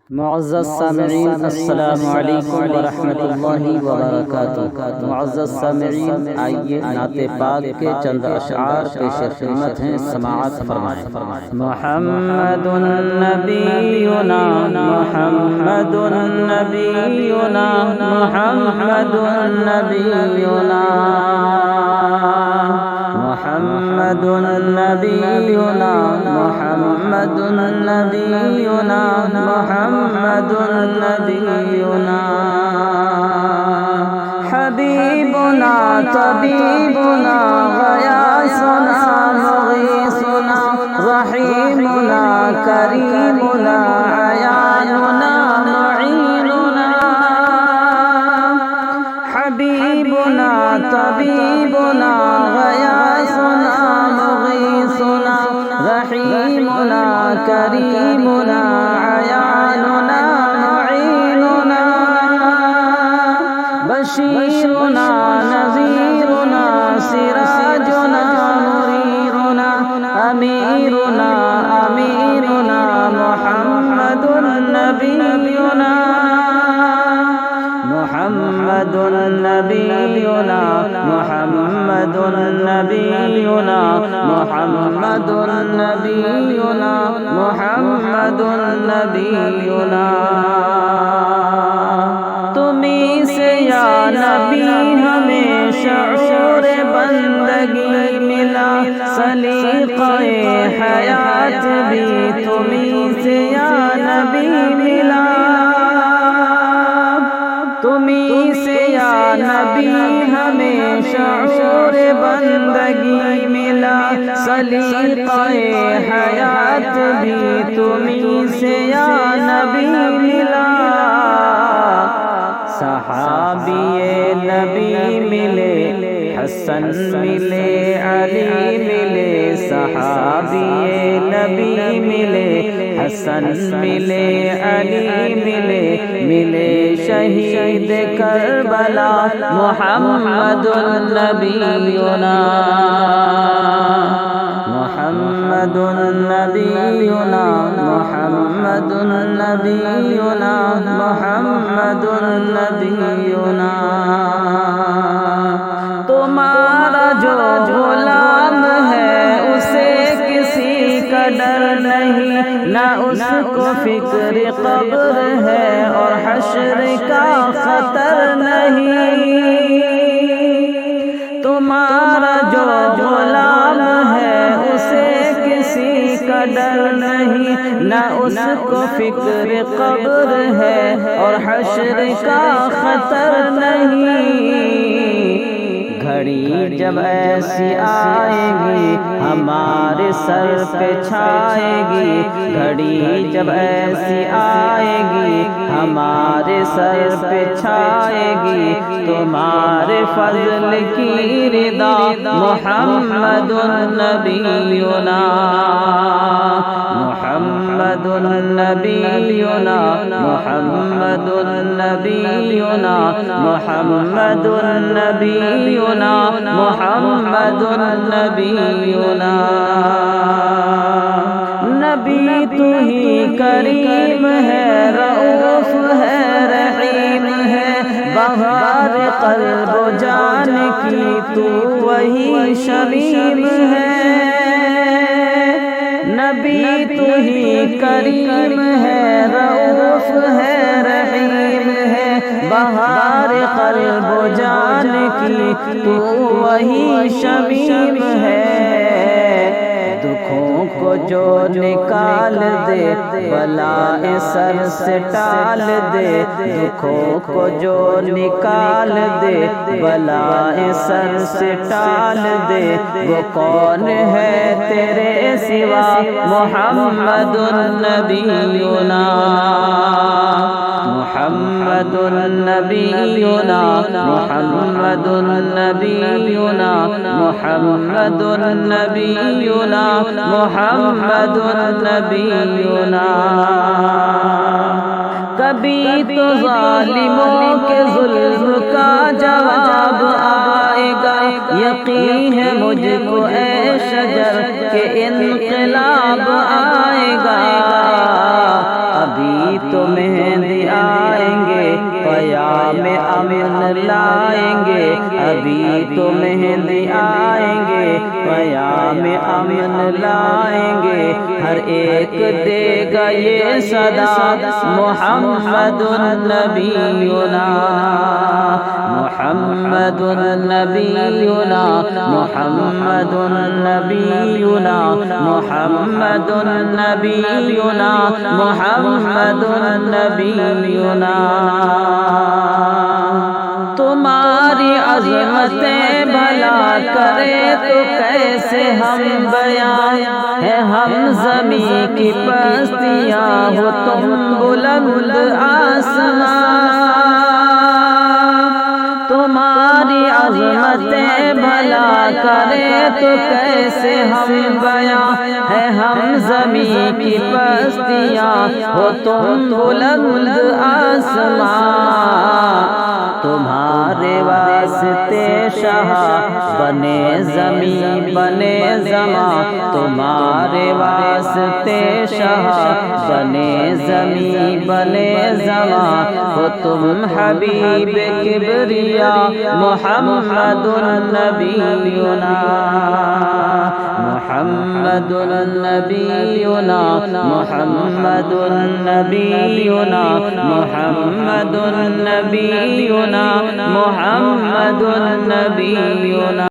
معزز سامعین السلام علیکم ورحمۃ اللہ وبرکاتہ۔ معزز سامعین، آئیے نعت پاک کے چند اشعار پیش خدمت ہیں، سماعت فرمائیں۔ محمد نبینا محمد نبینا محمد نبینا محمد نبینا محمد نبینا محمد نبینا حبیبنا طبیبنا غیاثنا مغیثنا رحیمنا کریمنا عیاننا معیننا حبیبنا طبیبنا غیاثنا مغیثنا رحیمنا کریمنا عیاننا معیننا بشیرنا نذیرنا سراجنا منیرنا امیرنا امیرنا محمد نبینا محمد نبینا محمد نبینا محمد نبینا محمد نبینا تمہیں سے یا نبی ہمیں شعور بندگی ملا، سلیقہ حیات بھی تمہیں سے یا نبی ملا، تمہیں سے یا نبی ہمیں شعور بندگی ملا، سلیقہ حیات بھی تمہیں سے یا نبی ملا، صحابی نبی ملے حسن ملے علی ملے، صحابی نبی ملے حسن ملے علی ملے، ملے شہید کربلا محمد نبینا محمد نبینا محمد نبینا محمد نبینا تمہارا جو غلام ہے اسے کسی کا ڈر نہیں، نہ اس کو فکر قبر ہے اور حشر کا خطر نہیں، تمہارا جو غلام ہے اسے کسی کا ڈر نہیں، نہ اس کو فکر قبر ہے اور حشر کا خطر نہیں، گھڑی جب ایسی آئے گی ہمارے سر پہ چھائے گی، گھڑی جب ایسی آئے گی ہمارے سر پہ چھائے گی، تمہارے فضل کی رضا محمد نبینا محمد نبینا محمد نبینا محمد نبینا محمد نبینا نبی تو ہی کریم ہے، رؤوف ہے، رحیم ہے، بہار قلب و جان کی تو وہی شمیم ہے، نبی تو ہی کریم ہے، رؤوف ہے، رحیم ہے، بہار قلب و جان کی تو وہی شمیم ہے، دکھوں کو جو نکال دے بلائے سر سے ٹال دے، دکھوں کو جو نکال دے بلائے سر سے ٹال دے، وہ کون ہے تیرے سوا محمد نبینا محمد نبینا محمد نبینا محمد نبینا محمد نبینا کبھی تو ظالموں کے ظلم کا جواب آئے گا، یقین ہے مجھ کو اے شجر کہ انقلاب آئے گا، ابھی تو مہدی آئیں گے پیام امن لائیں گے ابھی تو مہدی آئیں گے پیام امن لائیں گے ہر ایک دے گا یہ صدا محمد نبینا محمد نبینا محمد نبینا محمد نبینا محمد نبینا تمہاری عظمتیں بھلا کرے تو کیسے ہم بیان ہے ہم زمین کی پستیاں ہو تم بلند آسمان تمہاری عظمتیں بھلا کرے تو کیسے ہم بیان ہے ہم زمین کی پستیاں ہو تم بلند آسمان تمہارے واسطے شاہ بنے زمین بنے زمان تمہارے واسطے شاہ بنے زمین بنے زمان ہو تم حبیب کبریا محمد نبینا محمد نبینا محمد نبینا محمد نبینا محمد نبینا